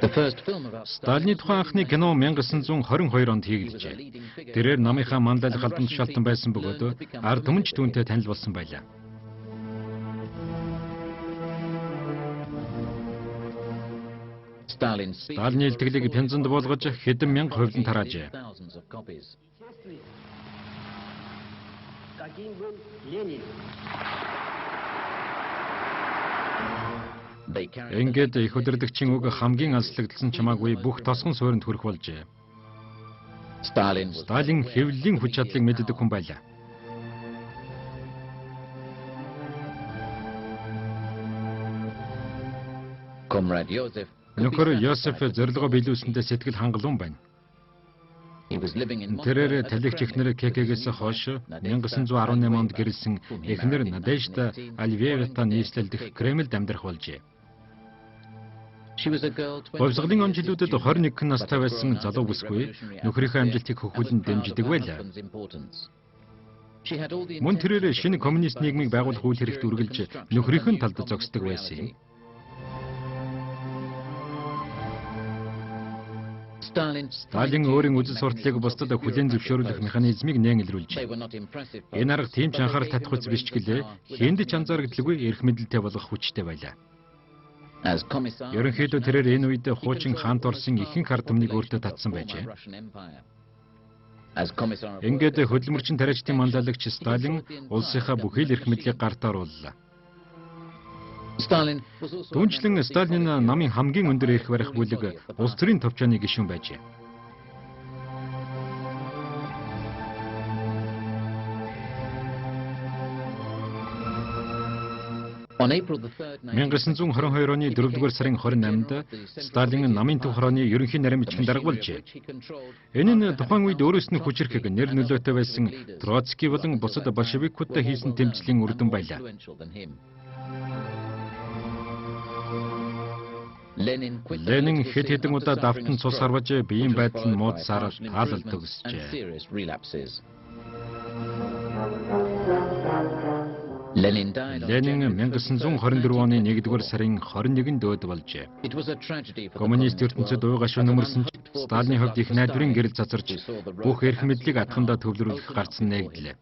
Сталины тухайн анхны кино 1922 онд хийгджээ. Тэрээр намынхаа мандалах албан тушаалтан байсан бөгөөд ард түмэнч түүнтэй танил болсон байлаа. Сталины илтгэлийг пянзанд болгож хэдэн мянга хувилан тараажээ. Ингээд их удирдагчийн үг хамгийн алслагдсан чамаагүй бүх тосгон суурьнд хүрэх болжээ. Сталин хэвлэлийн хүч чадлыг мэддэг хүн байлаа. Нөхөр Йосеф зорилгоо биелүүлсэндээ сэтгэл хангалуун байна. Тэрээр талигч эхнэр КК-гээс хойш 1918 онд гэрэлсэн эхнэр Надежда Альвеевата нийслэлдэх Кремльд амьдрах болжээ. Боловсролын он жилүүдэд 21 настай байсан залуу бүсгүй нөхрийнхөө амжилтыг хөхүүлэн дэмждэг байлаа. Мөн тэрээр шинэ коммунист нийгмийг байгуулах үйл хэрэгт үргэлж нөхрийнхэн талд зогсдог байсан юм. Сталин өөрийн үзэл сурталыг бусдад хүлээн зөвшөөрөх механизмыг нээн илрүүлжээ. Энэ арга тийм ч анхаарал татах үс биш ч гэлээ хэнд ч анзаарагдaltaгүй эрх мэдэлтэй болгох хүчтэй байлаа. Ерөнхийдөө тэрээр энэ үед хуучин хаант Оросын ихэнх ард түмнийг өөртөө татсан байжээ. Ингээд хөдөлмөрчин тариачдын манлайлагч Сталин улсынхаа бүхий л эрх мэдлийг гартаа орууллаа. Түүнчлэн Сталин намын хамгийн өндөр эрх барих бүлэг улс төрийн товчооны гишүүн байжээ. On April 3rd, 1922 оны 4-р сарын 28-нд Сталин намын төв хорооны ерөнхий нарийн бичгийн дарга болжээ. Энэ нь тухайн үед өөрөөс нь хүчрхэг нэр нөлөөтэй байсан Троцкий болон бусад большевикуудтай хийсэн тэмцлийн үр дүн байлаа. Ленин хэд хэдэн удаа давтан цус харваж биеийн байдал нь муудсаар таалал төгсжээ. Ленин 1924 оны 1-р сарын 21-нд дөөд болжээ. Коммунист ертөнцид уу гашуун нөмөрсөн ч Сталины хувьд их найдварын гэрэл цацарч бүх эрх мэдлийг атгандаа төвлөрүүлэх гарцсан нэгдлээ.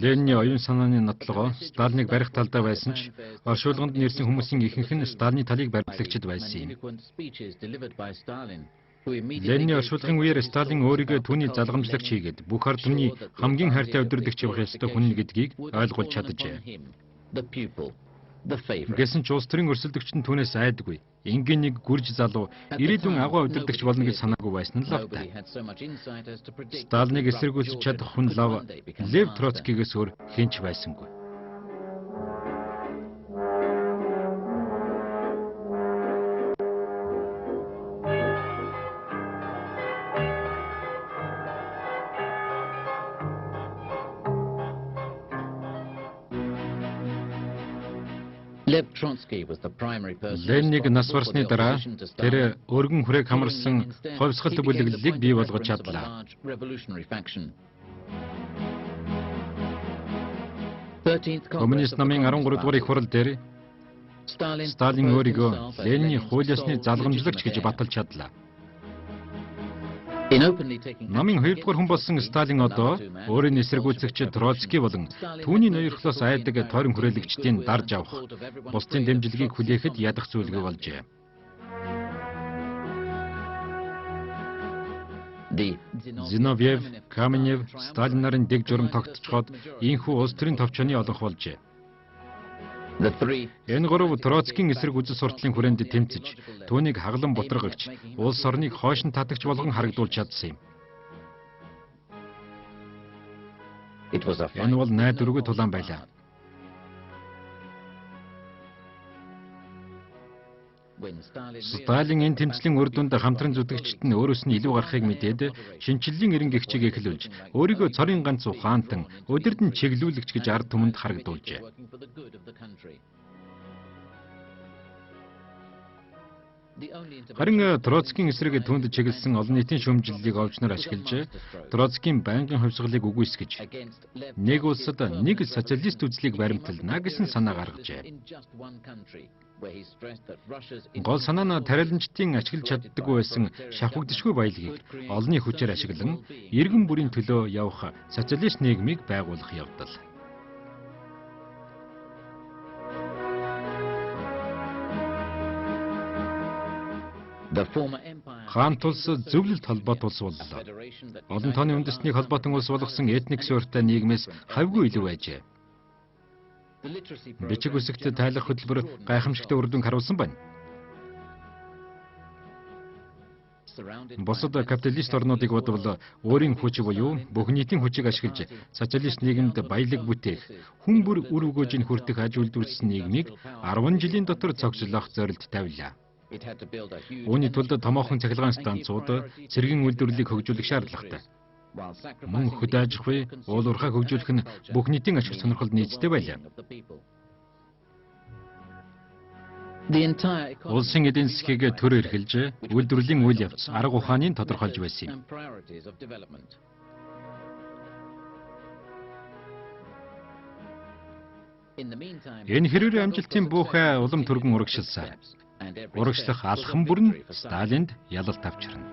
Ленины оюун санааны нотлого Сталиныг барих талдаа байсан ч оршуулганд нэрсэн хүмүүсийн ихэнх нь Сталины талыг баримтлагчид байсан юм. Ленины оршуулгын үеэр Сталин өөрийгөө түүний залгамжлагч хийгээд бүх ард түмний хамгийн хайртай удирдагч явах ёстой хүн гэдгийг ойлгуулж чаджээ. Гэсэн ч улс төрийн өрсөлдөгч нь түүнээс айдаггүй. Ингийн нэг гүрж залуу ирээдүйн агуу удирдагч болно гэж санаагүй байсан нь лавтай. Сталиныг эсэргүүцэж чадах хүн Лев Троцкигээс өөр хинч байсангүй. Лениныг нас барсны дараа тэр өргөн хүрээг хамарсан ховсгал бүлэглэлийг бий болгож чадлаа. Коммунист намын 13 дугаар их хурал дээр Сталин өөрийгөө Ленины хуулиасны залгамжлагч гэж баталж чадлаа. Намын 2-р хүн болсон Сталин одоо өөрийн эсэргүүцэгч Троцкий болон түүний ноёрхлоос айдаг тойрон хүрээлэгчдийн дарж авах, бусдын дэмжлэгийг хүлээхэд ядах зүйлгүй болжээ. Зиновьев, Каменев, Сталин нарын дэг журам тогтцоход ийхүү улс төрийн товчооны олонх болжээ. Энэ гурав Троцкийн эсрэг үзэл сурталын хүрээнд тэмцэж, түүнийг хаглан бутаргагч, улс орныг хойшин татагч болгон харагдуулж чадсан юм. Энэ бол найдваргүй тулаан байлаа. Сталин энэ тэмцлийн үр дүнд хамтран зүтгэгчид нь өөрөөс нь илүү гарахыг мэдээд шинчиллийн эренгийн хичээг эхлүүлж өөрийгөө цорын ганц ухаантан өдөрдөн чиглүүлэгч гэж ард түмэнд харагдуулжээ. Харин Троцкийн эсрэг түнд чиглэсэн олон нийтийн шүүмжлэлийг овчноор ашиглаж Троцкийн байнгын хувьсгалыг үгүйсгэж нэг улсад нэг социалист үзлийг баримтална гэсэн санаа гаргажээ. Гол санаа нь тариаланчдын ашиглаж чаддаггүй байсан шавхагдшгүй баялагийг олонний хүчээр ашиглан иргэн бүрийн төлөө явах социалист нийгмийг байгуулах явдал. Хаант улс зөвлөлт холбоот улс боллоо. Олон тооны үндэстнийг холбоотон улс болгосон этник суурьтай нийгмээс хавьгүй илүү байжээ. Бичиг үсэгт тайлах хөтөлбөр гайхамшигтай үр дүнг харуулсан байна. Бусад капиталист орнуудыг бодвол өөрийн хүч буюу бүх нийтийн хүчийг ашиглаж социалист нийгэмд баялаг бүтээх, хүн бүр үр өгөөжийг хүртэх аж үйлдвэрлэсэн нийгмийг 10 жилийн дотор цогцлох зорилт тавилаа. Үүний тулд томоохон цахилгаан станцууд цэргийн үйлдвэрлэлийг хөгжүүлэх шаардлагатай. Мөн хөд аж ахуй, уул уурхайг хөгжүүлэх нь бүх нийтийн ашиг сонирхолд нийцтэй байлаа. Улсын эдийн засгийг төр эрхэлж, үйлдвэрлэлийн үйл явц, арга ухааныг тодорхойлж байсан юм. Энэ хэрээр амжилтын буухай улам түргэн урагшилсан. Урагшлах алхам бүр нь Сталинд ялалт авчирна.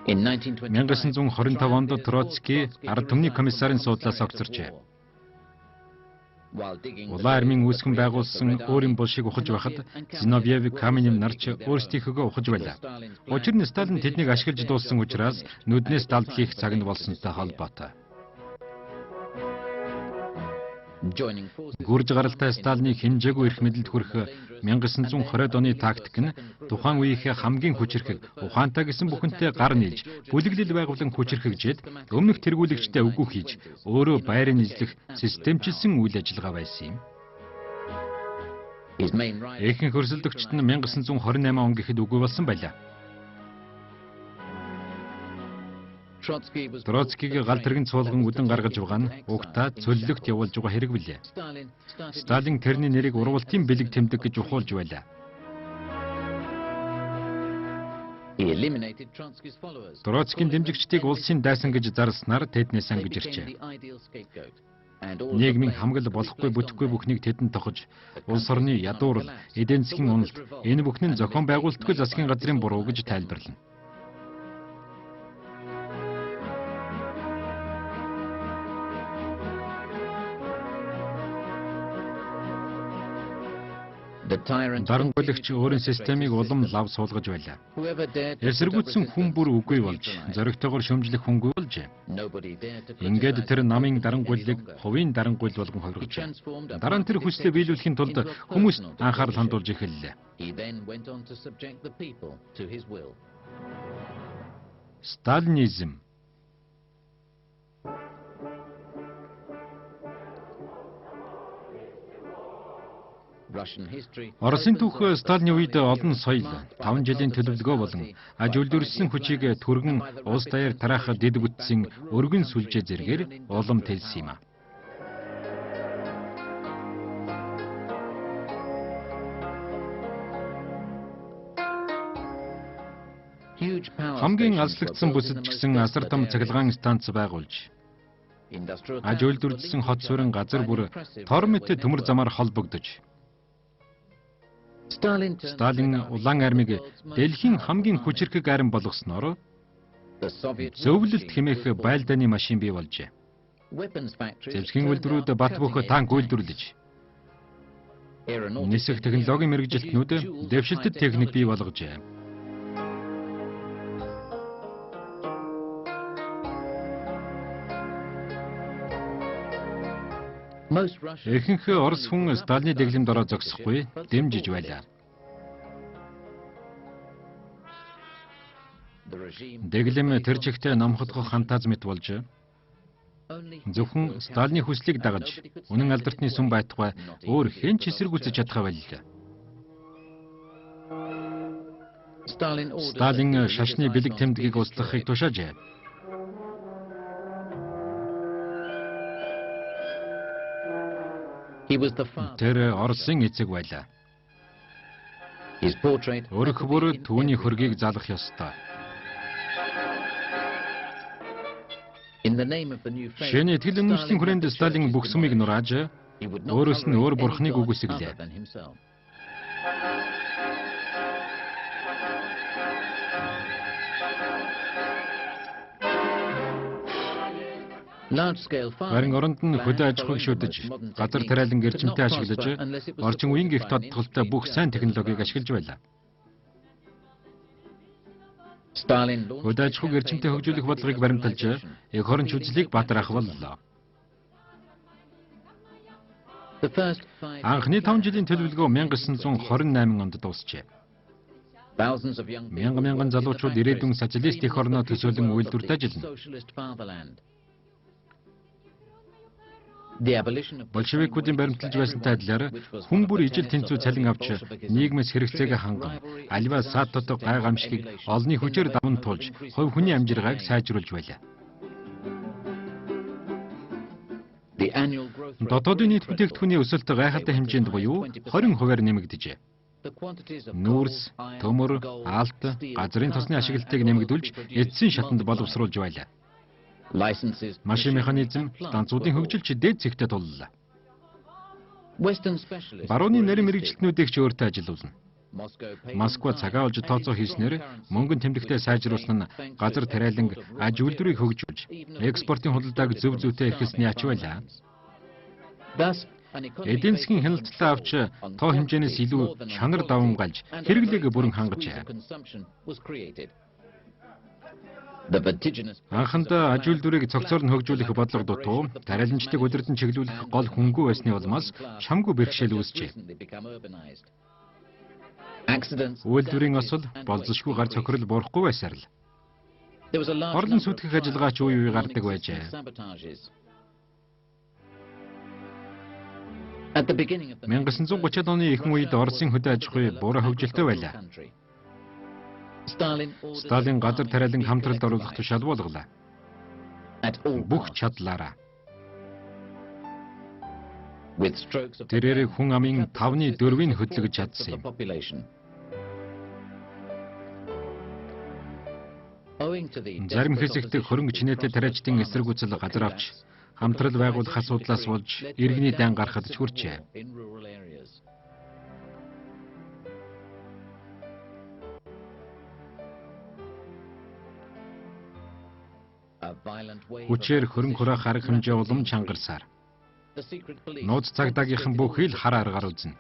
1925 онд Троцки ард түмний комиссарын суудлаас огцорчээ. Улаан армийн үүсгэн байгуулсан өөрийн булшийг ухаж байхад Зиновьев, Каменев нарч өөрсдийнхөө ухаж байлаа. Учир нь Сталин тэднийг ашиглаж дууссан учраас нүднээс далд хийх цаг нь болсонтой холбоотой. Гүрж гаралтай Сталины хэмжээгүй эрх мэдэлд хүрэх 1920-ад оны тактик нь тухайн үеийнхээ хамгийн хүчирхэг ухаантай гэсэн бүхэнтэй гар нийлж бүлэглэл байгуулан хүчирхэгжээд өмнөх тэргүүлэгчтэй үгүй хийж өөрөө байрыг нийлэх системчилсэн үйл ажиллагаа байсан юм. Ихэнх өрсөлдөгчд нь 1928 он гэхэд үгүй болсон байлаа. Троцкиг гал тэрэгэн цуулган үдэн гаргаж байгаа нь угтаа цөллөгт явуулж байгаа хэрэг билээ. Сталин тэрний нэрийг урвалтын бэлэг тэмдэг гэж ухуулж байлаа. Троцкийн дэмжигчдийг улсын дайсан гэж зарласнаар тэднээс ангиж ирчээ. Нийгмийн хамгал болохгүй бүтэхгүй бүхнийг тэдэнд тохож, улс орны ядуурл, эдийн засгийн уналт, энэ бүхэн нь зохион байгуулалтгүй засгийн газрын буруу гэж тайлбарлана. Дарангуйлагч өөрийн системийг улам лав суулгаж байлаа. Эсэргүүцсэн хүн бүр үгүй болж, зоригтойгоор шөмжлөх хүнгүй болж. Ингээд тэр намын дарангуйлыг хувийн дарангуйл болгон хоригжээ. Дараа нь тэр хүслээ биелүүлэхийн тулд хүмүүст анхаарал хандуулж эхэллээ. Сталинизм. Оросын түүх Сталины үед олон соёл, 5 жилийн төлөвлөгөө болон аж үйлдвэрлэсэн хүчийг түргэн улс даяар тараах дэд бүтцийн өргөн сүлжээ зэргээр улам тэлсэн юм. Хамгийн алслагдсан бүсэд ч гэсэн асар том цахилгаан станц байгуулж, аж үйлдвэрлэсэн хот суурин газар бүр тор мэт төмөр замаар холбогдож, Сталин улаан армийг дэлхийн хамгийн хүчирхэг арми болгосноор зөвлөлт хэмээх байлдааны машин бий болжээ. Зэвсгийн үйлдвэрүүд бат бөх танк үйлдвэрлэж, нисэх технологийн мэргэжилтнүүд дэвшилтэд техник бий болгожээ. Ихэнх Орос хүн Сталины дэглэмд ороо зогсохгүй дэмжиж байлаа. Дэглэм тэр чигтээ номходгох фантаз мэт болж, зөвхөн Сталины хүслийг дагаж, үнэн алдартны сүм байтугай өөр хэн ч эсэргүүцэж чадхаа байлаа. Сталин шашны бэлэг тэмдгийг устгахыг тушаажээ. Тэр Оросын эцэг байлаа. Өрх бүр түүний хөргийг залах ёстой. Шинэ итгэл үнэмшлийн хүрээнд Сталин бүх сүмийг нурааж, өөрөөс нь өөр бурхныг үгүйсгэлээ. Харин оронд нь хөдөө аж ахуйг шүтэж, газар тариалан эрчимтэй ашиглаж, орчин үеийн гих тодтголтой бүх сайн технологиг ашиглаж байлаа. Хөдөө аж ахуйг эрчимтэй хөгжүүлэх бодлогыг баримталж, эх оронч үзлийг баатарах боллоо. Анхны 5 жилийн төлөвлөгөө 1928 онд дуусжээ. Мянган залуучууд ирээдүйн социалист эх орноо төсөөлөн үйлдвэрт ажиллана. Большевикуудын баримталж байсантай адилаар хүн бүр ижил тэнцүү цалин авч нийгмээс хэрэгцээгээ ханган аливаа саатотог гай гамшигыг олонний хүчээр даван туулж хувь хүний амжиргааг сайжруулж байлаа. Дотоодын нийт бүтээгдэхүүний өсөлт гайхалтай хэмжээнд буюу 20%-аар нэмэгдэжээ. Нүүрс, төмөр, алт, газрын тосны ашиглалтыг нэмэгдүүлж эцсийн шатанд боловсруулж байлаа. Машин механизм, станцуудын хөгжилч дээд зэгтээ туллаа. Барууны нарийн мэргэжилтнүүдийг ч өөртөө ажилуулна. Москва цагаа олж тооцоо хийснээр мөнгөн тэмдэгтээ сайжруулсан нь газар тариалан аж үйлдвэрийг хөгжүүлж, экспортын худалдааг зөв зүйтэй эрхэлсний ач байлаа. Эдийн засгийн хяналтаа авч тоо хэмжээнээс илүү чанар давамгайлж, хэрэглээг бүрэн хангажээ. Анхандаа аж үйлдвэрийг цогцоор нь хөгжүүлэх бодлого дутуу, тариаланчдыг удирдан чиглүүлэх гол хөнгөө байсны улмаас чамгүй бэрхшээл үүсжээ. Үйлдвэрийн осол, болзошгүй гар цохирол буурахгүй байсаар л. Орлон сүтгэх ажиллагаач үе үе гардаг байжээ. 1930-ад оны ихэнх үед Оросын хөдөө аж ахуй буураа хөгжилтэй байлаа. Сталин газар тариалан хамтралд оруулах тушаал болголоо. Бүх чадлаараа. Тэрээр хүн амын 5/4-ийг хөдлөж чадсан юм. Зарим хэсэгт хөрөнгө чинээтэй тариачдын эсэргүүцэл газар авч, хамтрал байгуулах асуудлаас болж иргэний дан гарахад ч хүрчээ. Хүчээр хөрөнгө хураах арга хэмжээ улам чангарсаар. Нууц цагдаагийнхан бүхий л хар аргаар үзнэ.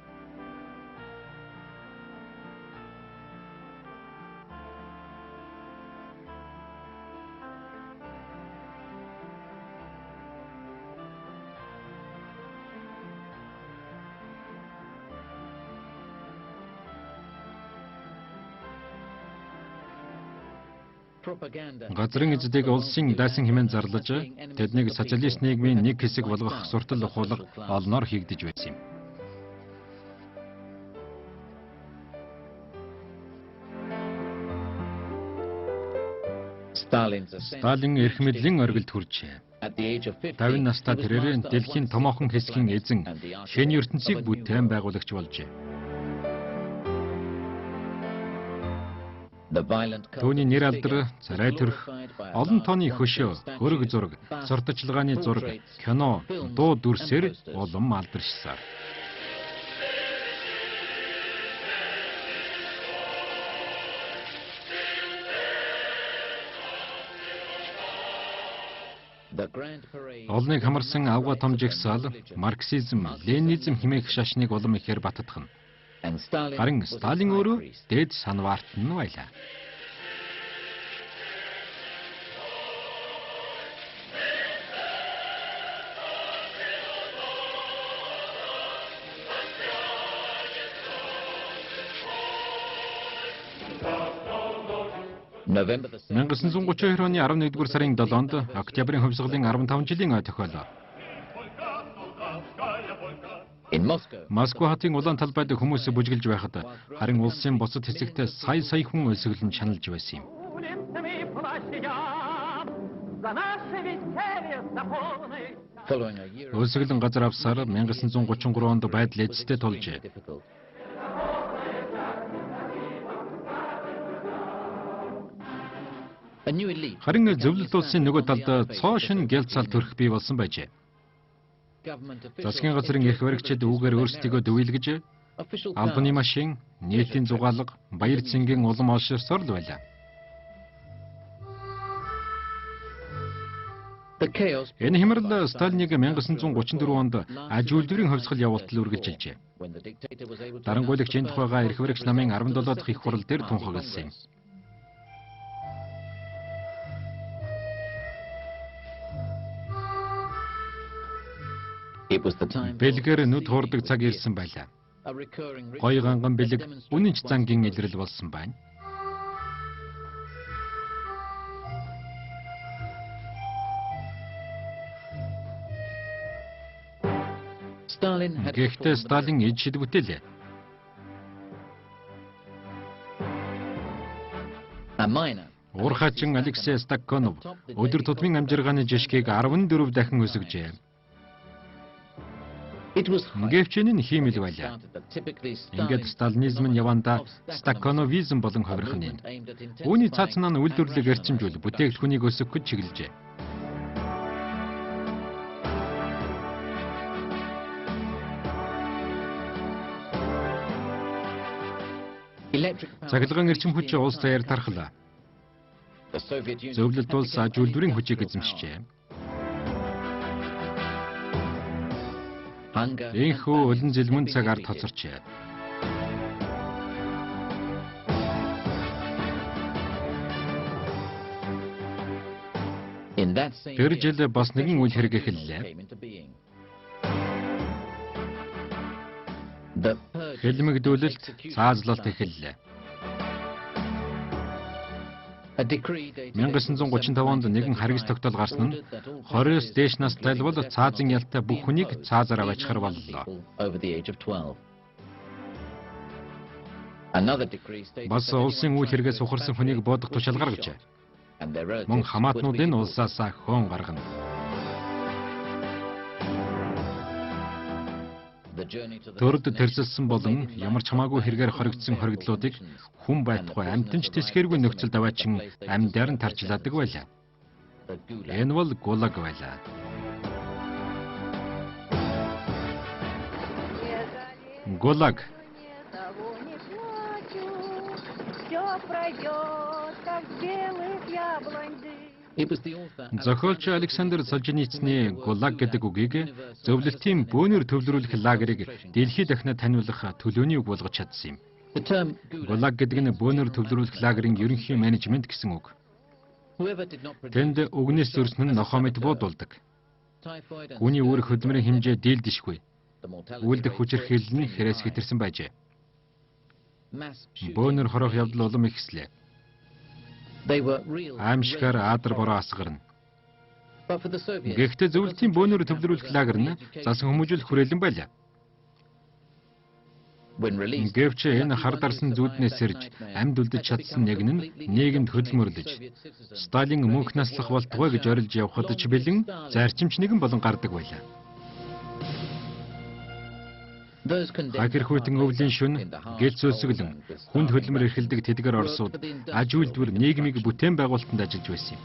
Газрын эзэдийг улсын дайсан хэмээн зарлаж, тэднийг социалист нийгмийн нэг хэсэг болгох суртал ухуулга олноор хийгдэж байсан юм. Сталин эрх мэдлийн оргилд хүрчээ. 50 настай тэрээр дэлхийн томоохон хэсгийн эзэн, шинэ ертөнцийг бүтээн байгуулагч болжээ. Түүний нэр алдар, царай төрх, олон тооны хөшөө, хөрөг зураг, сурталчилгааны зураг, кино, дуу дүрсээр улам алдаршсан. Олныг хамарсан авга том жигсаал, марксизм, ленинизм хэмээх шашныг улам ихээр баттгах нь. Харин Сталин өөрөө дээд санваарт нь байлаа. November 1932 оны 11-р сарын 7-нд Октябрийн хувьсгалын 15 жилийн ой тохиолоо. Москва хотын улаан талбайд хүмүүс бүжгэлж байхад харин улсын бусад хэсэгт сая хүн өлсгөлн шаналж байсан юм. Өлсгөлн газар авсаар 1933 онд байдал эцэстээ тулжээ. Харин зөвлөлт улсын нөгөө талд цоо шин гялцаал төрөх бий болсон байжээ. Засгийн газрын эрх баригчид үүгээр өөрсдийгөө дүйлгэж албаны машин, нийтийн зугаалга, баяр цэнгийн улам олширсоор л байлаа. Энэ хямрал Сталиныг 1934 онд аж үйлдвэрийн хувьсгал явуултал үргэлжилжээ. Дарангуйлагч энэ тухайга эрх баригч намын 17 дахь их хурал дээр тунхагласан юм. Бэлгээр нүд хуурдаг цаг ирсэн байлаа. Гой ганган бэлэг үнэн ч зангийн илрэл болсон байна. Гэхдээ Сталин эд шидвүтэлээ. Уурхачин Алексей Стакконов өдөр тутмын амжиргааны жишгийг 14 дахин өсгөжээ. Гэвч энэ хиймэл байлаа. Ингээд сталинизм нь явандаа стакконовизм болон хувирах нь. Үүний цаацнаа нь үйлдвэрлэг эрчимжүүл бүтээгдэхүүнийг өсгөх гэж чиглэжээ. Цахилгаан эрчим хүч улс даяар тархлаа. Зөвлөлт улс аж үйлдвэрийн хүчийг эзэмшжээ. Энэхүү улан зэлмэн цаг ард хоцорчээ. Тэр жил бас нэгэн үйл хэрэг эхэллээ. Хэлмэгдүүлэлт, цаазлалт эхэллээ. 1935 онд нэгэн харгас тогтоол гарсан нь 20-с дээш настай бол цаазын ялтай бүх хүнийг цаазаар аваачхаар боллоо. Бас улсын үйл хэрэгээс ухарсан хүнийг боодох тушаал гаргажээ. Мөн хамаатнуудын улсаас хөөн гаргана. Төрд тэрсэлсэн болон ямар ч хамаагүй хэрэгээр хоригдсон хоригдлуудыг хүн байтугай амьтанч тэсгэргүй нөхцөлд аваачин амьдаар нь тарчилаадаг байлаа. Энэ бол ГУЛАГ байлаа. ГУЛАГ. Зохиолч Александр Солженицыны ГУЛАГ гэдэг үгийг зөвлөлтийн бөөнөр төвлөрүүлэх лагерыг дэлхийд дахинад таниулах төлөөний үг болгож чадсан юм. ГУЛАГ гэдэг нь бөөнөр төвлөрүүлэх лагерын ерөнхий менежмент гэсэн үг. Тэнд үгнээс зөрсөн нь нохоо мэт буудулдаг. Хүний үүрэг хөдөлмөрийн хэмжээ дийлдэшгүй. Үйлдэх хүчирхийлэл нь хэрэгс хэтэрсэн байжээ. Бөөнөр хорох явдал улам ихслээ. Аимшигар аадар бороо асгарна. Гэхдээ зөвлөлтийн бөөнөр төвлөрүүлэх лагер нь засан хүмүүжүүлэх хүрээлэн байлаа. Гэвч энэ хар дарсан зүуднээс сэрж амьд үлдэж чадсан нэг нь нийгэмд хөдөлмөрлөж Сталин мөнх наслах болтугай гэж орилж явхад ч бэлэн зарчимч нэгэн болон гардаг байлаа. Хакерхүйтэн өвлийн шүн гэлц өсгөлн хүнд хөдөлмөр эрхэлдэг тэдгэр орсууд аж үйлдвэр нийгмийг бүтээн байгуулалтанд ажиллаж байсан юм.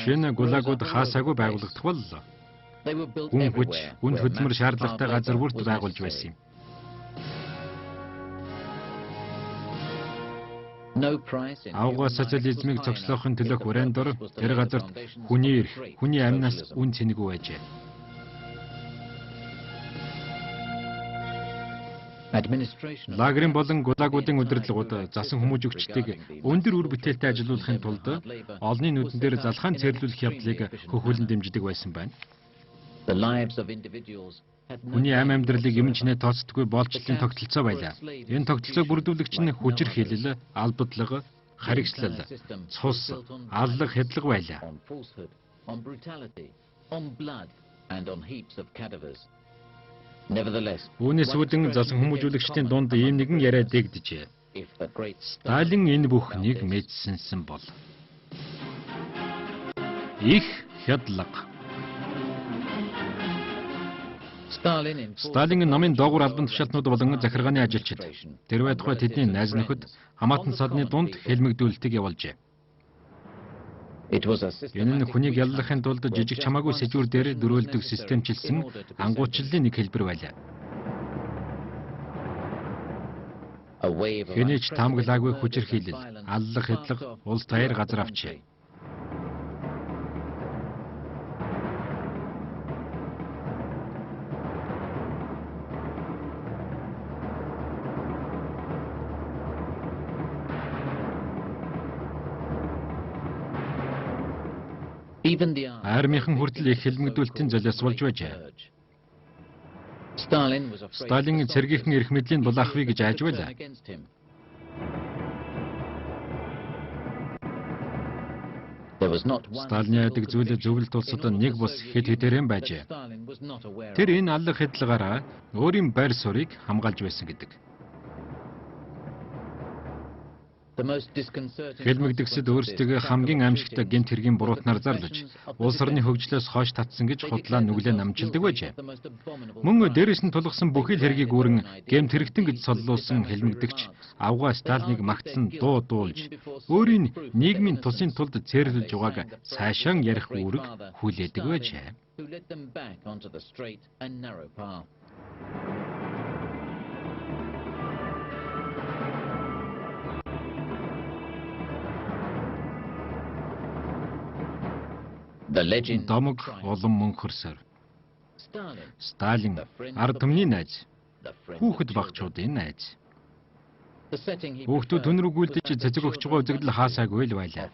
Шинэ ГУЛАГууд хаасаагүй байгуулагдах боллоо. Хүн хүч, хүнд хөдөлмөр шаардлагатай газар бүрт байгуулж байсан юм. Авгаа социализмыг зогслоохын төлөөх урандор тэр газарт хүний эрх, хүний амнаас үн цэнэгүй байжээ. Лагерын болон ГУЛАГуудын удирдлагууд засан хүмүүжигчдийг өндөр үр бүтээлтэй ажилуулахын тулд олонний нүдэн дээр залхаан цэрлүүлэх явдлыг хөхүүлэн дэмждэг байсан байна. Хүний амьдралыг юм чинээ тооцдоггүй боолчлын тогтолцоо байлаа. Энэ тогтолцоог бүрдүүлэгч нь хүчирхийлэл, албадлага, харигслал, цус, аллах, хэдлэг байлаа. Үүнээс үүдэн засан хүмүүжүүлэгчдийн дунд ийм нэгэн яриа дээгдэжээ. Сталин энэ бүхнийг мэдсэнсэн бол их хядлага. Сталин намын доогуур албан тушаалтнууд болон захиргааны ажилчид тэрвээ тухай тэдний найз нөхөд хамаатан садны дунд хэлмэгдүүлэлтийг явуулжээ. Энэ нь хүнийг яллахын тулд жижиг чамаагүй сэжүүр дээр дөрөөлдөг системчилсэн ангуучлалын нэг хэлбэр байлаа. Хэнийч таамаглаагүй хүчирхийлэл, аллах хэдлэг улс таяр газар авчээ. Армийнхан хүртэл их хэлмэгдүүлэлтийн золиос болж байжээ. Сталин цэргийнхэн эрх мэдлийн дулаахвыг гэж айж байлаа. Сталины яадаг зүйл зөвлөлт улсад нэг бус хэд хэдээрэн байжээ. Тэр энэ аллах хэдлагаараа өөрийн байр суурийг хамгаалж байсан гэдэг. Хэлмэгдэгсэд өөрсдөө хамгийн аимшигтай гэмт хэргийн буруутнаар зарлаж, улс орны хөгжлөөс хойш татсан гэж худлаа нүглээ намжилдаг байжээ. Мөн дээрээс нь тулгсан бүхий л хэргийг үүрэн гэмт хэрэгтэн гэж соллуулсан хэлмэгдэгч авгаа Сталиныг магтсан дуу дуулж, өөрийн нийгмийн тусын тулд цээрлүүлж байгааг сайшаан ярих үүрэг хүлээдэг байжээ. Домог улам мөнхөрсөөр. Сталин ард түмний найз, хүүхэд багчуудын найз. Хүүхдүүд түн рүү гүйлдэж цэцэг өгч байгаа үзэгдэл хаасаагүй л байлаа.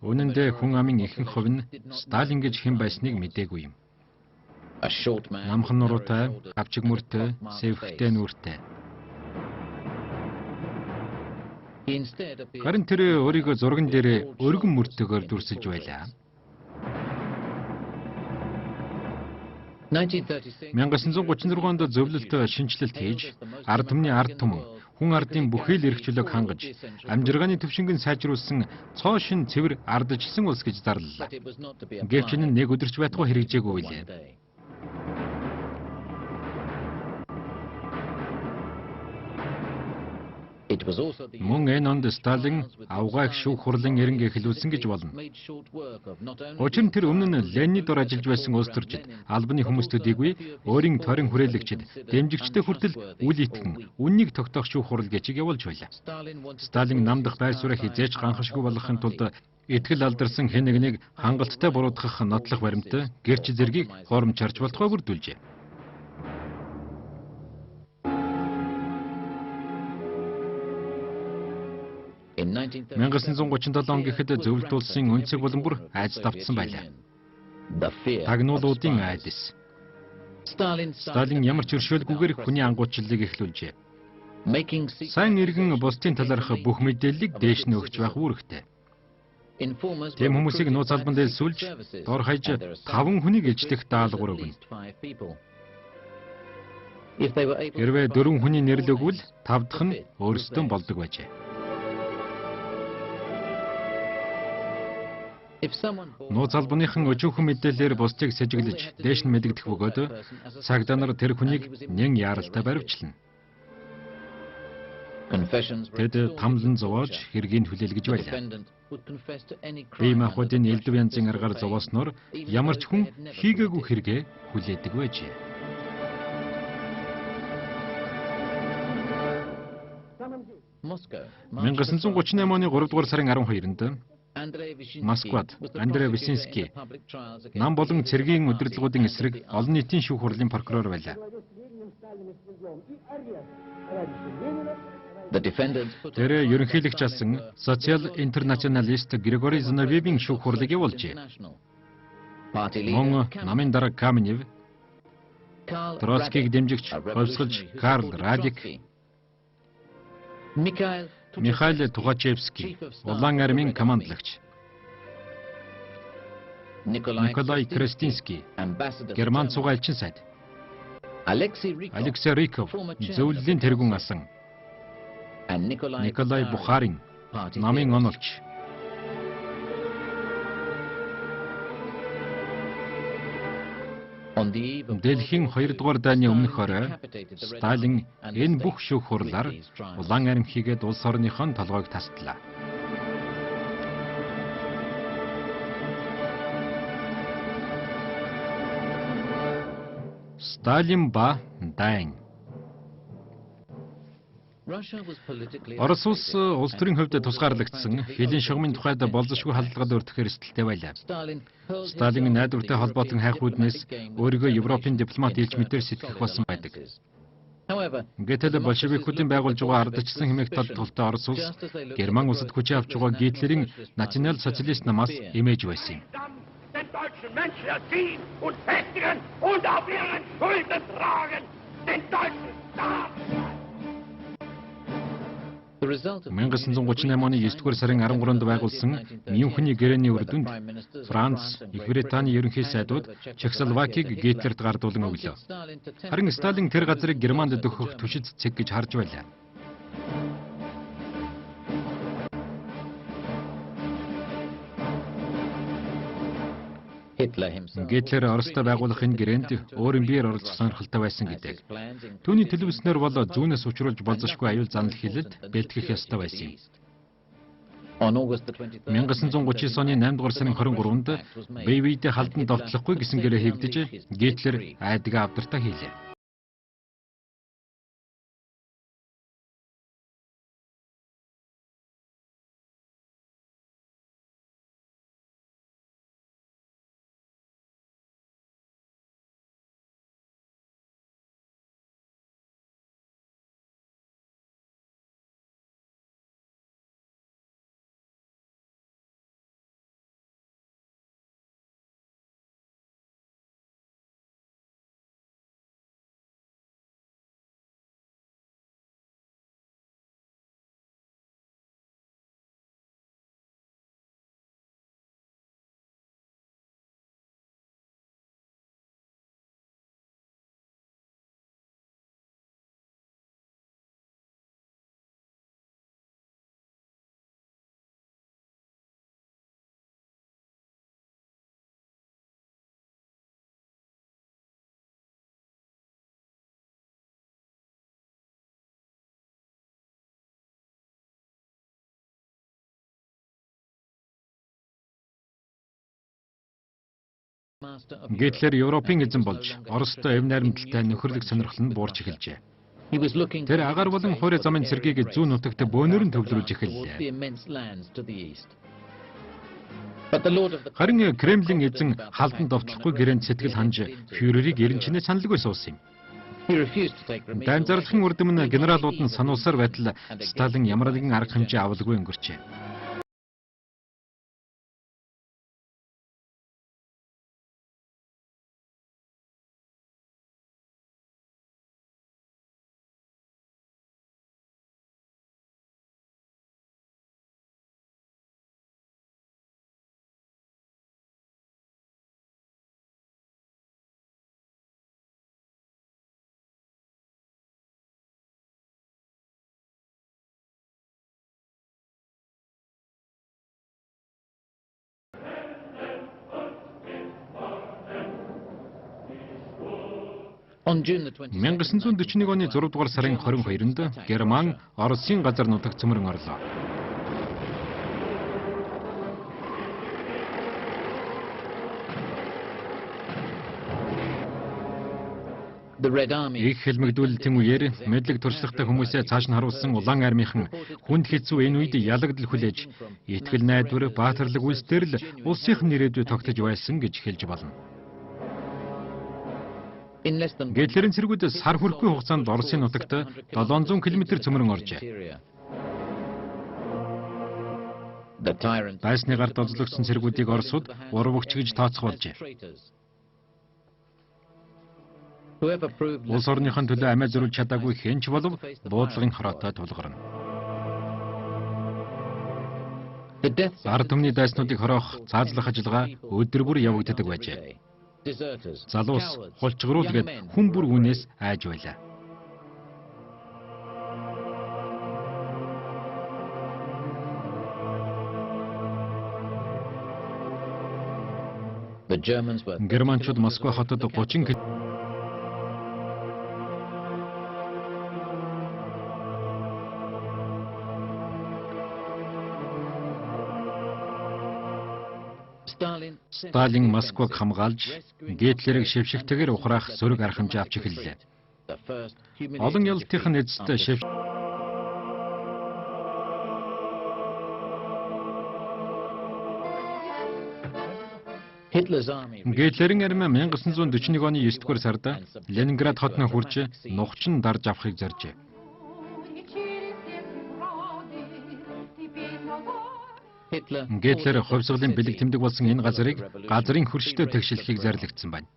Үнэн дээр хүн амын ихэнх хувь нь Сталин гэж хэн байсныг мэдээгүй юм. Намхан нуруутай, авчиг мөртэй, сэвхтэй нүртэй. Харин тэр өөрийгөө зурган дээр өргөн мөртөгөөр дүрсэж байлаа. 1936 онд зөвлөлт шинжилэлт хийж, ард түмний ард түмэн, хүн ардын бүхий л эрх чөлөөг хангаж, амжиргааны төвшингийн сайжруулсан цоо шин цэвэр ардчилсан улс гэж зарлалаа. Гэвч энэ нэг өдөрч байтугай хэрэгжээгүй билээ. Мөн энэ онд Сталин авгааг шүүх хурлын эренг эхлүүлсэн гэж болно. Учир нь тэр өмнө нь Ленины дор ажиллаж байсан улс төрчид, албаны хүмүүс төдийгүй өөрийн тойрон хүрээлэгчид, дэмжигчтэй хүртэл үл итгэн, үннийг тогтоох шүүх хурал гэчиг явуулж байлаа. Сталин намдах байр сууриа хизээч ганхашгүй болгохын тулд итгэл алдарсан хэн нэгнийг хангалттай буруутгах нотлох баримт, гэрч зэргийг хоромчарч болтугай бүрдүүлжээ. 1937 он гэхэд зөвлөлт улсын өнцөг болон бүр айц давтсан байлаа. Тагнуулуудын айдас. Сталин ямар ч өршөөлгүйгээр хүний ангуучлалыг эхлүүлжээ. Сайн иргэн бусдын талаарх бүх мэдээллийг дээш нь өгч байх үүрэгтэй. Тэм хүмүүсийг нууц албанд элсүүлж, дор хаяж 5 хүнийг иждэх даалгавар өгнө. Хэрвээ 4 хүний нэрлэг өгвөл 5 дахь нь өөрсдөө болдог байжээ. Нууц албаныхан өчүүхэн мэдээлэлээр бусдыг сэжиглэж, дээш нь мэдэгдэх бөгөөд цагдаа нар тэр хүнийг нэн яаралтай баривчлана. Тэд тамлан зовоож хэргийг хүлээлгэж байлаа. Бие махбодын элдв янзын аргаар зовоосноор ямар ч хүн хийгээгүй хэрэгээ хүлээдэг байжээ. Moscow. 1938 оны 3 дугаар сарын 12-нд Москвад Андрей Висинский нам болон цэргийн удирдлагуудын эсрэг олон нийтийн шүүх хурлын прокурор байлаа. Тэр ерөнхийлөгч асан социал-интернационалист Григорий Зиновьевийн шүүх хурлыг явуулжээ. Мөн намын дарга Каменев Троцкийг дэмжигч хувьсгалж Карл Радик, Михаил Тухачевский, улаан армийн командлагч, Николай Крестинский, Герман цугайлчин сайд, Алексей Риков, зөвлөлийн тэргүүн асан, Николай Бухарин, намын онолч. Дэлхийн 2 дугаар дайны өмнөх орой Сталин энэ бүх шүүх хурлаар улаан арми хийгээд улс орныхон толгойг тасдлаа. Сталин ба Дайн. Орос улс төрийн хувьд тусгаарлагдсан хэлийн шугамын тухайд болзошгүй халдлагад өртөх эрсдэлтэй байлаа. Сталин найдвартай холбоотон хайх үүднээс өөрийгөө Европын дипломат элч мэтээр сэтгэх болсон байдаг. Гэтэл большевикуудын байгуулж байгаа ардчсан хэмээх тодтолтой Орос улс Герман улсад хүчээ авч байгаа Гитлерийн национал социалист намаас эмээж байсан юм. Мянга 1938 оны 9-р сарын 13-нд байгуулсан Мюнхний гэрээний үр дүнд Франц, Их Британий ерөнхий сайдууд Чехословакийг Гитлерт гардуулан өглөө. Харин Сталин тэр газрыг Германд дөхөх түшид цэг гэж харж байлаа. Гитлер Оростой байгуулах энэ гэрээнд өөрийн биеэр оролцох сонирхолтой байсан гэдэг. Түүний төлөвлөснөр бол зүүнээс учруулж болзошгүй аюул занал хилэлд бэлтгэх ёстой байсан юм. 1939 оны 8 дугаар сарын 23-нд Бэйвэйд халдан довтлохгүй гэсэн гэрээ хийгдэж Гитлер айдгаа авдартаа хийлээ. Гитлер Европын эзэн болж Оростой эв найрамдалтай нөхөрлөг сонирхол нь буурч эхэлжээ. Тэр агаар болон хуурай замын цэргийг зүүн нутагт бөөнөр нь төвлөрүүлж эхэллээ. Харин Кремлийн эзэн халдан довтлохгүй гэрээнд сэтгэл ханж фюрерийг эренчнээ саналгүй суусан юм. Дайн зарлахын үрдэм нь генералууд нь сануулсаар байтал Сталин ямар нэгэн арга хэмжээ авалгүй өнгөрчээ. On June the 22nd, 1941 оны 6 дугаар сарын 22-нд Герман Оросын газар нутагт цөмрөн орлоо. the Red Army Их хэлмэгдүүлэлтийн үеэр мэдлэг туршлагатай хүмүүсээ цааш нь харуулсан улаан армийнхан хүнд хэцүү энэ үед ялагдал хүлээж, итгэл найдвар, баатарлаг үйлсээр л улсынх нь ирээдүй тогтож байсан гэж хэлж болно. in less than Гитлерийн цэргүүд сар хүрэхгүй хугацаанд Оросын нутагт 700 км цөмрөн оржээ. the tyrant Дайсны гарт озлогдсон цэргүүдийг Оросууд урвагч гэж тооцох болжээ. 1941 Гитлер Whoever proved Улс орныхон төлөө амиа зориулж чадаагүй хэн ч болов буудлагын хороотой тулгарна. the deaths Ард түмний дайснуудыг хороох цаазлах ажиллагаа өдөр бүр явагддаг байжээ. deserters, Залуус, cowards, хулчгаруул young гээд men хүн бүр үүнээс айж байлаа. the Germans were Германчууд Москва хотод 30 Сталин Москваг хамгаалж, Гитлерийг шившигтэйгээр ухраах зөрөг арга хэмжээ авч эхэллээ. the first Олон ялтын эцэст шив Hitler's army Гитлерийн армия 1941 оны 9-р сард Ленинград хотно хурж нухчин дарж авахыг зоржээ. Hitler Гитлер хувьсгалын бэлэг тэмдэг болсон энэ газрыг газрын хөрштэй тэгшилхийг зарлигдсан байна.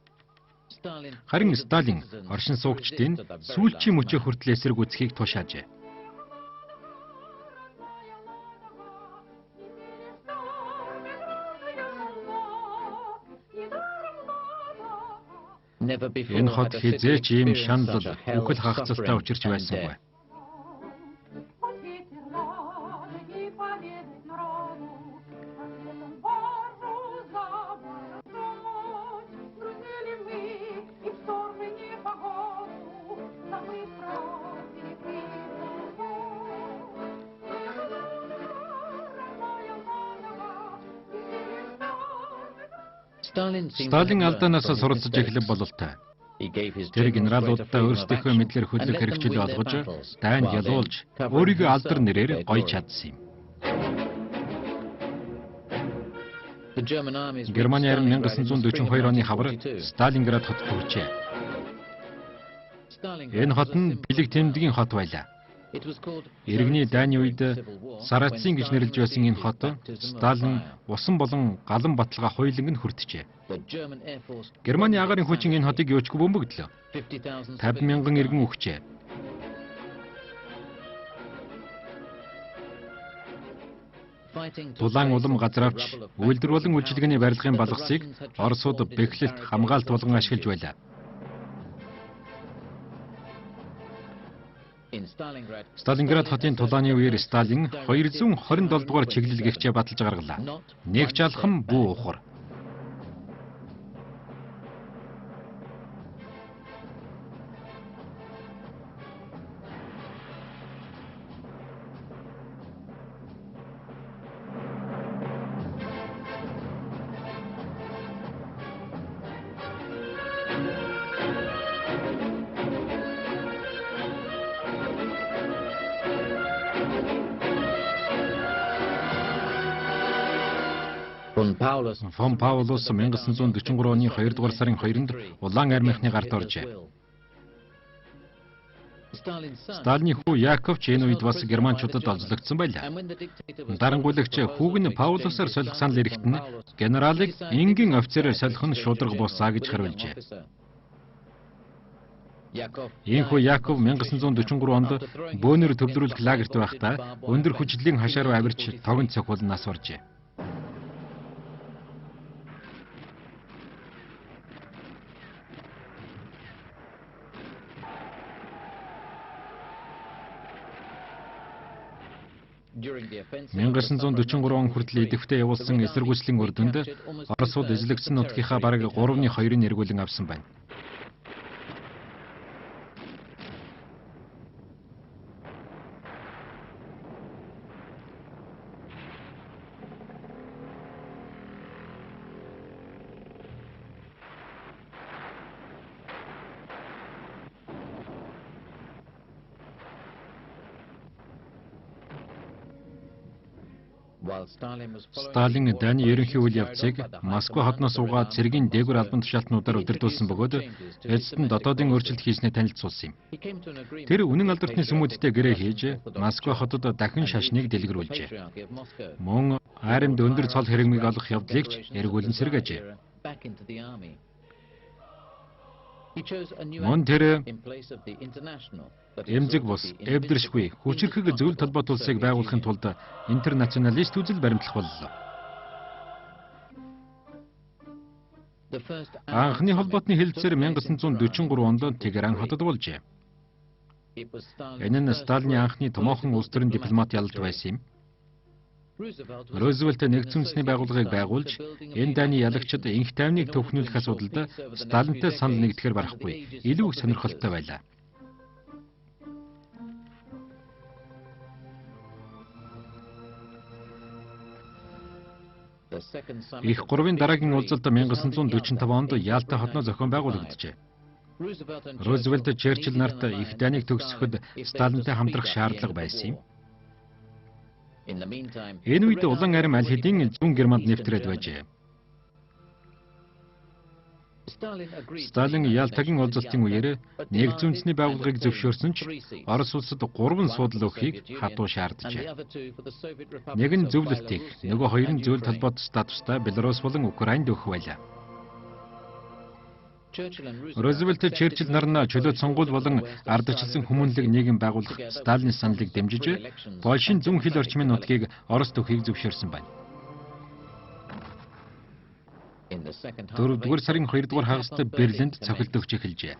Stalin Харин Сталин оршин суугчдын сүүлчийн мөчөө хүртэл эсэргүүцхийг тушаажээ. never before Энэ хот had a city хизээч ийм experienced шандал, such a hell үхэл of хагацалтай suffering учирч and байсангүй. death. Сталин алдаанаас суралцж эхлэх бололтой. He gave his Тэр generals генералуудаа greater freedom of өөрсдийнхөө action мэдлэр and хөдлөх let them хэрэгчлээ win their олгож, battles, дайнд while they ялуулж, covered өөрийгөө himself алдар нэрээр with гоё glory. чадсан юм. The German armies reached Германы арми Stalingrad in the spring 1942 of оны хавар 1942. Сталинград хотод хүрчээ. Stalingrad Энэ хот was a нь symbol бэлэг of тэмдгийн violence. хот байлаа. It was called Иргэний дайны үед Civil War, Сарацин гэж when нэрлэж байсан Stalin энэ хот received his baptism of Сталин fire. усан болон галан баталгаа хоёуланг нь хүртжээ. The German Air Force Германы агаарын хүчин энэ хотыг юучгүй бөмбөгдлөө. 50,000 50 мянган иргэн өгчээ. fighting to Дулаан face улам the газар авч rubble of үйлдвэр болон battles үйлчилгээний барилгын that the балгасыг Russians had Оросууд transformed into бэхлэлт barricades хамгаалт and болгон ашиглаж trenches. байлаа. In Stalingrad, Сталинград хотын тулааны үеэр Сталин 227 дугаар чиглэл гихчээ баталж гаргалаа. not Нэг ч алхам бүү ухар. Von Paulus Фон Паулус 1943 оны 2 дугаар сарын 2-нд улаан армийнхны гарт оржээ. Сталины хүү Яковч энэ үед бас германчуудад олзлогдсон байлаа. Дарангуйлагч хүүг нь Паулусаар солих санал ирэхэд нь генералыг энгийн офицераар солих нь шударга буусаа гэж хариулжээ. Ийхүү Яков 1943 онд бөөнөр төвлөрүүлэх лагерт байхдаа өндөр хүчлийн хашаа руу авирч тогон цохиулнаас оржээ. During the offensive, 1943 он хүртэл идэвхтэй явуулсан эсэргүүцлийн үр дүнд Оросууд эзлэгдсэн нутгийнхаа бараг 3/2-ыг эргүүлэн авсан байна. while Stalin was following Сталин the war, Дани ерөнхий үйл явцыг carried on by the Москва High хотноос Command угаад of the цэргийн Army. дээгүүр албан тушаалтнуудаар удирдуулсан бөгөөд эцэст нь дотоодын өөрчлөлт хийснээ танилцуулсан юм. He came to an agreement Тэр with үнэн the алдархны Patriarch сүмүүдтэй гэрээ of хийж Orthodox Москва Church хотод дахин and шашныг the дэлгэрүүлжээ. Patriarchy of Moscow. Мөн айрамд өндөр цол хэрэмгийг олох явдлыг ч эргүүлэн сэргээжээ. Back into the army. Мөн тэр эмзэг бус, эвдэршгүй, хүчирхэг зөвлөлт толгойд улсыг байгуулахын тулд интернационалист үзэл баримтлах боллоо. Анхны холбоотны хэлэлцээр 1943 онд Тегеран хотод болжээ. Энэ нь Сталины анхны томоохон улс төрийн дипломат ялалт байсан юм. Рузвельт нэгдсэн үндэсний байгууллагыг байгуулж, энэ дайны ялагчид инх тайвныг төвхнүүлэх асуудалд Сталинтай санал нэгдэхээр барахгүй, илүү их сонирхолтой байлаа. Их гурвын дараагийн уулзалт 1945 онд Ялта хотноо зохион байгуулагджээ. Рузвельт Черчилль нарт их дайныг төгсгөхөд Сталинтай хамтрах шаардлага байсан юм. Энэ үед улан арим аль хэдийн зүүн Германд нэвтрээд байжээ. Сталин Ялтагийн уулзалтын үеэр нэгдсэн үндэсний байгууллагыг зөвшөөрсөн ч Орос улсад 3 суудлын өгөхийг хадуу шаарджээ. Нэг нь зөвлөлтийг, нөгөө хоёр нь зөвлөлт холбоот статустай Беларусь болон Украинд өгөх байлаа. Рузвельт Черчилль нар нь чөлөөт сонгуул болон ардчилсан хүмүүнлэг нийгэм байгуулах Сталины саналыг дэмжиж, Польшийн зүүн хил орчмын нутгийг Оросд өгөхийг зөвшөөрсөн байна. 4-р сарын 2-р хагаст Берлинд цохилт өгч эхэлжээ.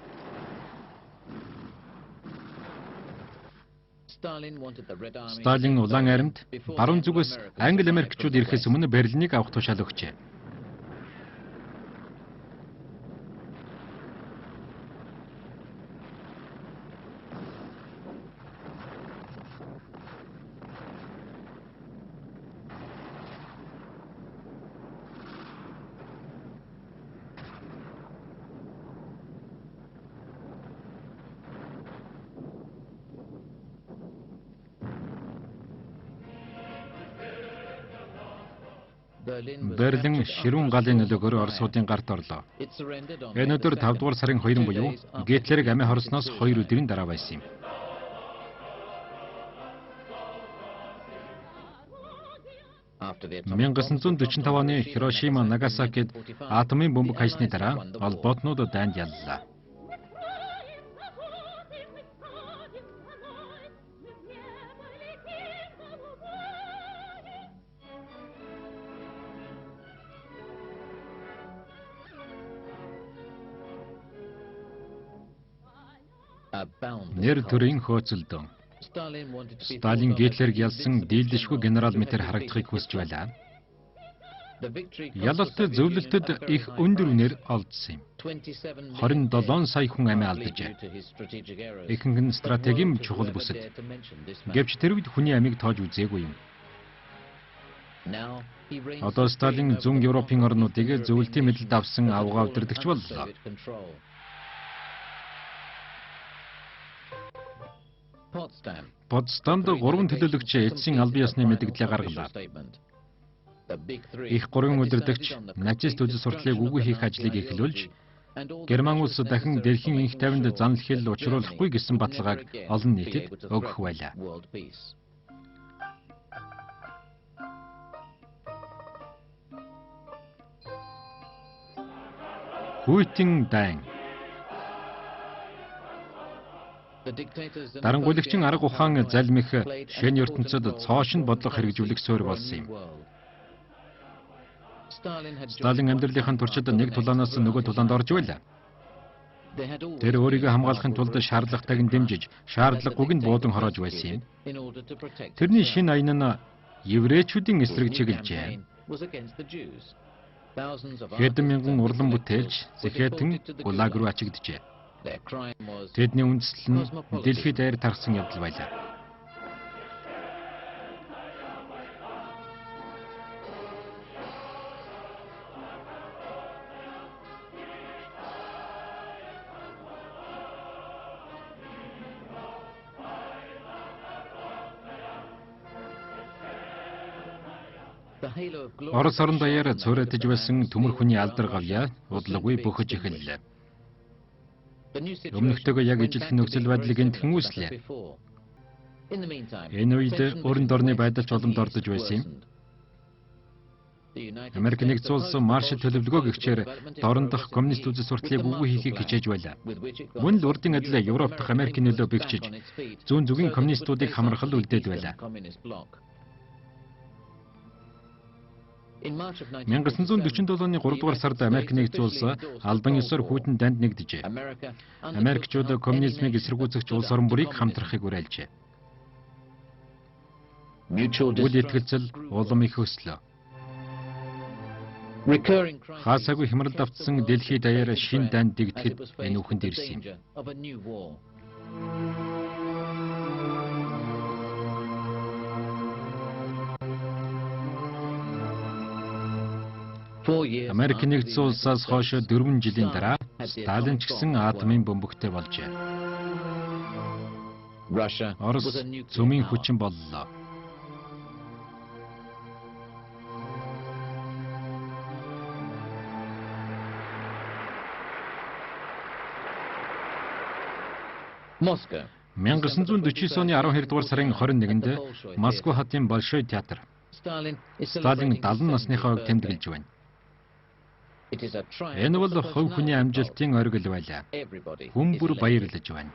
Сталин улаан аримд баруун зүгээс Англи Америкчууд ирэхээс өмнө Берлинийг авах тушаал өгчээ. Берлин ширүүн галын нөлөөгөөр Оросуудын гарт орлоо. Энэ өдөр 5-р сарын 2 буюу Гитлерийг амиа хорсноос 2 өдрийн дараа байсан юм. (1945 оны Хирошима, Нагасакид атомын бомб хаясны дараа холбоотнууд дайнд яллаа. Нэр төрийн хөөцөлдөн. Сталин Гитлерийг ялсан дийлдэшгүй генерал мэтэр харагдахыг хүсэж байлаа. Ялалт зөвлөлтөд их өндөр үнээр олдсон юм. 27 сая хүн амиа алджээ. Ихэнх нь стратегийн чухал бүсэд. Гэвч тэр үед хүний амийг тоож үзээгүй юм. Одоо Сталин зүүн Европын орнуудыг зөвлөлтийн мэдэлд авсан авгаа удирдагч боллоо. Потсдамд 3 төлөөлөгч эцсийн албан ёсны мэдээлэл гаргалаа. Их гурван удирдагч нацист үзэл сурталыг үгүй хийх ажлыг эхлүүлж, Герман улс дахин дэлхийн инх тайванд занл хэл учруулахгүй гэсэн баталгааг олон нийтэд өгөх байлаа. Хүйтэн дайн. Дарангуйлагчийн арга ухаан залмих шин ертөнцид цоошин бодлого хэрэгжүүлэх суурь болсон юм. Сталин амьдралынхаа туршид нэг тулаанаас нөгөө тулаанд орж байлаа. Тэр өөрийгөө хамгаалахын тулд шаардлагатайг нь дэмжиж, шаардлагагүйг нь буудан хороож байсан юм. Тэрний шин аян нь еврейчүүдийн эсрэг чиглэжээ. Хэдэн мянган урлан бүтээлч зэхэтэн гулаг руу ачигджээ. Тэдний үндэслэл нь дэлхийд даяар тархсан явдал байлаа. Орос орон даяар цорайтж байсан төмөр хүний алдар гавьяа удалгүй бөхөж эхэллээ. Өмнөхтэйгээ яг ижилхэн нөхцөл байдлыг энтхэн үүслээ. Энэ үед өрн дорны байдалч боломд ордож байсан юм. Америк нэгдсэн улс Маршалл төлөвлөгөө гэгчээр дорндох коммунист үзэл сурталыг үгүй хийхийг хичээж байлаа. Мөн л урдын адил Европ дахь Америкийн нөлөө бэгчиж зүүн зүгийн коммунистуудыг хамрахад үлдээд байлаа. 1947 оны 3 дугаар сард Америк нэгдсэн улс албан ёсоор хүйтэн данд нэгдэжээ. Америкчууд коммунизмыг эсэргүүцэгч улс орон бүрийг хамтрахыг уриалжээ. Үйл итгэлцэл улам их өслөө. Хаасаагүй хямралд автсан дэлхийд даяар шин данд дэгдэхэд энэ үхэнд ирсэн юм. Америк нэгдсэн улсаас хойш 4 жилийн дараа Сталин ч гэсэн атомын бөмбөгтэй болжээ. Орос цөмийн хүчин боллоо. Москва 1949 оны 12 дугаар сарын 21-нд Москва хотын Большой театр Сталин 70 насныхаа ойг тэмдэглэж байна. Энэ бол хувь хүний амжилтын оргил байлаа. Хүн бүр баярлаж байна.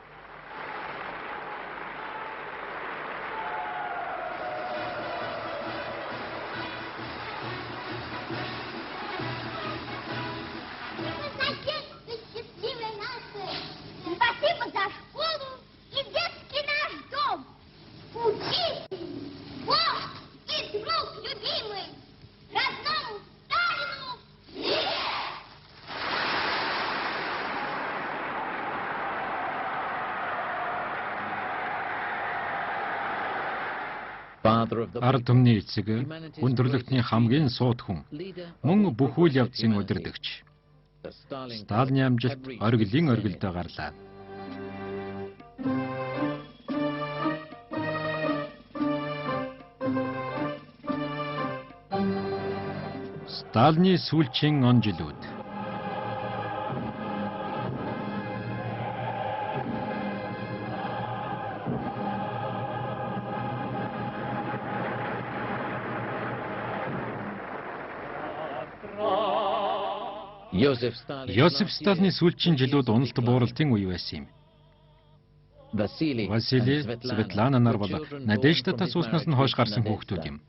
Ард түмний эцэг, хүн төрлөختний хамгийн сууд хүн, мөн бүх үйл явдлын удирдагч. Сталины амжилт оргилийн оргилдоо гарлаа. Сталины сүүлчийн он жилүүд. Йосиф Сталины сүүлчийн жилүүд уналт бууралтын үе байсан юм. Василий, Светлана нар бол Надеждатаас ууснаас нь хойш гарсан хүүхдүүд юм.